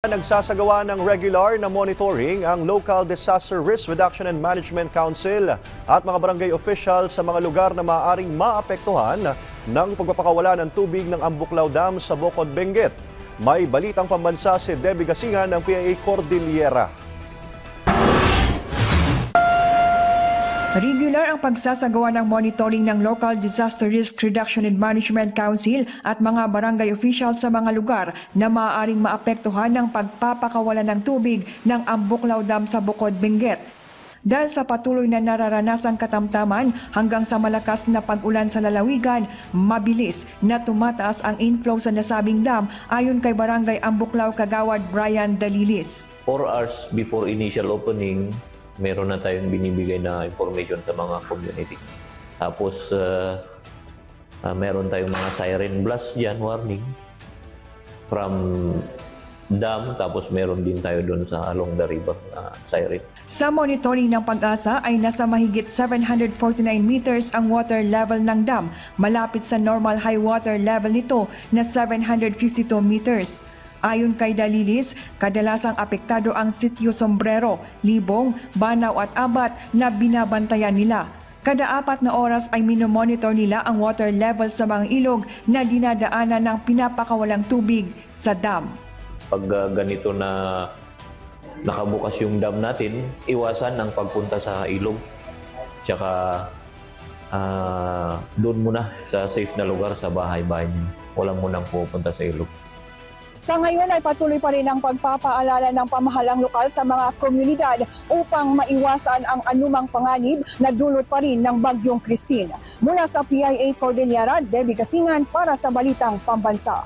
Nagsasagawa ng regular na monitoring ang Local Disaster Risk Reduction and Management Council at mga barangay officials sa mga lugar na maaaring maapektuhan ng pagpapakawala ng tubig ng Ambuklaw Dam sa Bocod, Benguet. May balitang pambansa si Debbie Gasingan ng PIA Cordillera. Regular ang pagsasagawa ng monitoring ng Local Disaster Risk Reduction and Management Council at mga barangay officials sa mga lugar na maaaring maapektuhan ng pagpapakawalan ng tubig ng Ambuklaw Dam sa Bocod, Benguet. Dahil sa patuloy na nararanasang katamtaman hanggang sa malakas na pag-ulan sa lalawigan, mabilis na tumataas ang inflow sa nasabing dam ayon kay Barangay Ambuklaw Kagawad Brian Dalilis. 4 hours before initial opening, meron na tayong binibigay na information sa mga community. Tapos, meron tayong mga siren blast dyan, warning, from dam. Tapos meron din tayo doon sa along the river siren. Sa monitoring ng Pag-asa ay nasa mahigit 749 meters ang water level ng dam, malapit sa normal high water level nito na 752 meters. Ayon kay Dalilis, kadalasang apektado ang sitio Sombrero, Libong, Banaw at Abat na binabantayan nila. Kada 4 na oras ay minomonitor nila ang water level sa mga ilog na dinadaanan ng pinapakawalang tubig sa dam. Pag ganito na nakabukas yung dam natin, iwasan ang pagpunta sa ilog. Tsaka doon muna sa safe na lugar sa bahay-bahay niyo. Walang munang pupunta sa ilog. Sa ngayon ay patuloy pa rin ang pagpapaalala ng pamahalang lokal sa mga komunidad upang maiwasan ang anumang panganib na dulot pa rin ng Bagyong Christine. Mula sa PIA Cordillera, Debbie Gasingan para sa Balitang Pambansa.